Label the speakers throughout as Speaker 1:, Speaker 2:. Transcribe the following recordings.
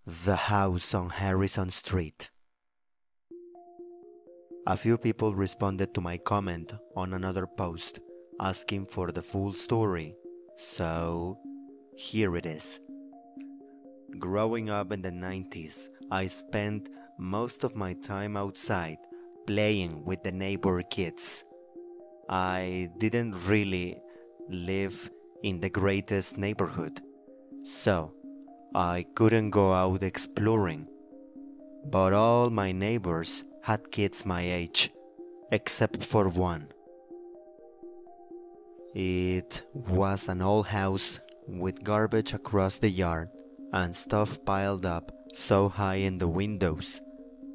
Speaker 1: The house on Harrison Street. A few people responded to my comment on another post asking for the full story, so here it is. Growing up in the 90s, I spent most of my time outside playing with the neighbor kids. I didn't really live in the greatest neighborhood, so I couldn't go out exploring. But all my neighbors had kids my age, except for one. It was an old house with garbage across the yard and stuff piled up so high in the windows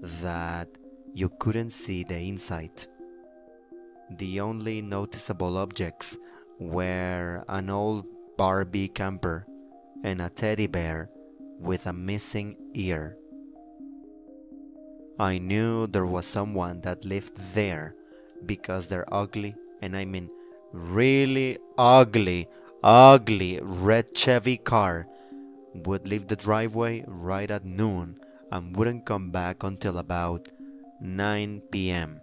Speaker 1: that you couldn't see the inside. The only noticeable objects were an old Barbie camper and a teddy bear with a missing ear. I knew there was someone that lived there because their ugly, and I mean really ugly red Chevy car would leave the driveway right at noon and wouldn't come back until about 9 p.m.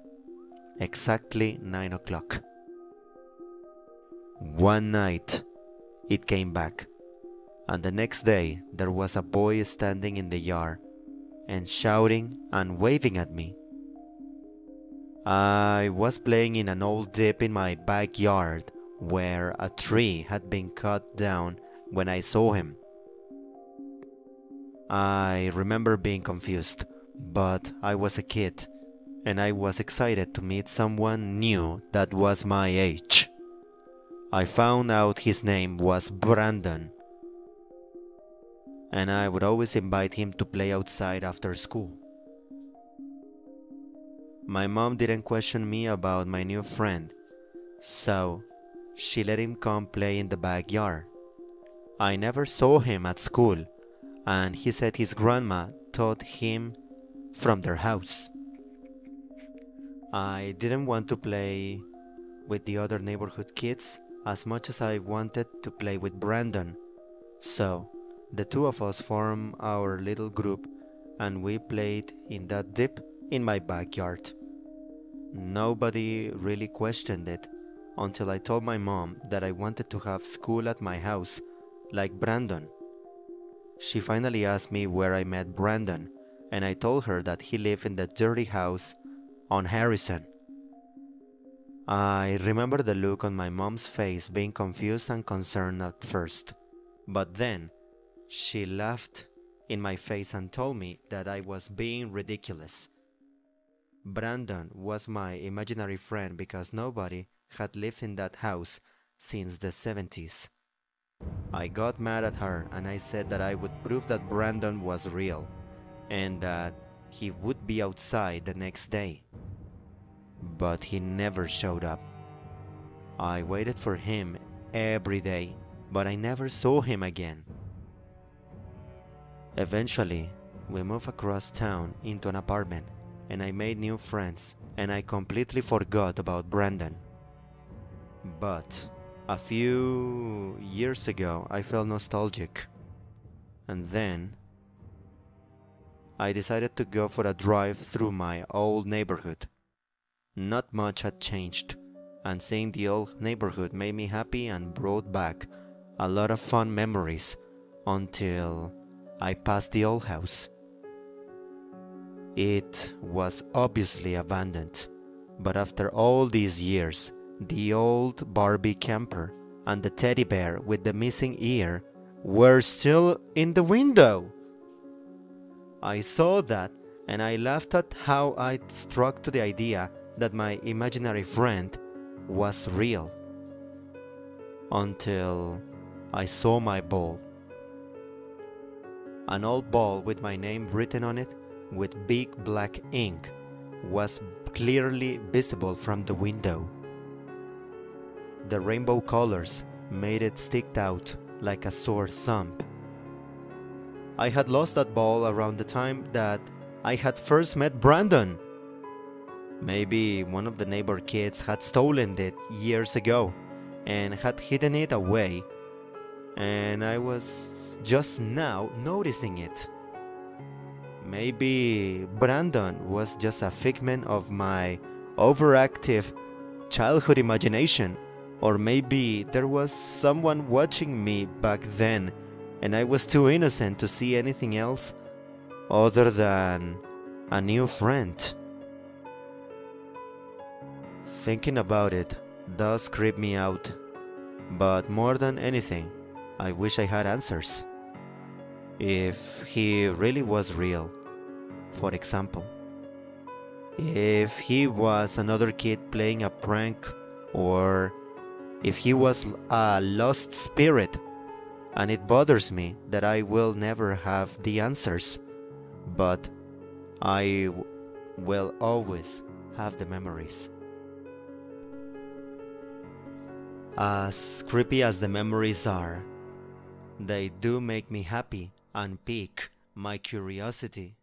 Speaker 1: Exactly 9 o'clock. One night, it came back, and the next day there was a boy standing in the yard and shouting and waving at me. I was playing in an old dip in my backyard where a tree had been cut down when I saw him. I remember being confused, but I was a kid and I was excited to meet someone new that was my age. I found out his name was Brandon, and I would always invite him to play outside after school. My mom didn't question me about my new friend, so she let him come play in the backyard. I never saw him at school, and he said his grandma taught him from their house. I didn't want to play with the other neighborhood kids as much as I wanted to play with Brandon, so the two of us formed our little group and we played in that dip in my backyard. Nobody really questioned it until I told my mom that I wanted to have school at my house like Brandon. She finally asked me where I met Brandon, and I told her that he lived in the dirty house on Harrison. I remember the look on my mom's face, being confused and concerned at first, but then she laughed in my face and told me that I was being ridiculous. Brandon was my imaginary friend because nobody had lived in that house since the 70s. I got mad at her and I said that I would prove that Brandon was real and that he would be outside the next day. But he never showed up. I waited for him every day, but I never saw him again. Eventually, we moved across town into an apartment and I made new friends and I completely forgot about Brandon. But a few years ago, I felt nostalgic. And then I decided to go for a drive through my old neighborhood. Not much had changed, and seeing the old neighborhood made me happy and brought back a lot of fun memories until I passed the old house. It was obviously abandoned, but after all these years, the old Barbie camper and the teddy bear with the missing ear were still in the window. I saw that and I laughed at how I'd struck to the idea that my imaginary friend was real. Until I saw my ball. An old ball with my name written on it with big black ink was clearly visible from the window. The rainbow colors made it stick out like a sore thumb. I had lost that ball around the time that I had first met Brandon. Maybe one of the neighbor kids had stolen it years ago and had hidden it away, and I was just now noticing it. Maybe Brandon was just a figment of my overactive childhood imagination, or maybe there was someone watching me back then and I was too innocent to see anything else other than a new friend. Thinking about it does creep me out, but more than anything, I wish I had answers. If he really was real, for example. If he was another kid playing a prank, or if he was a lost spirit, and it bothers me that I will never have the answers, but I will always have the memories. As creepy as the memories are, they do make me happy and pique my curiosity.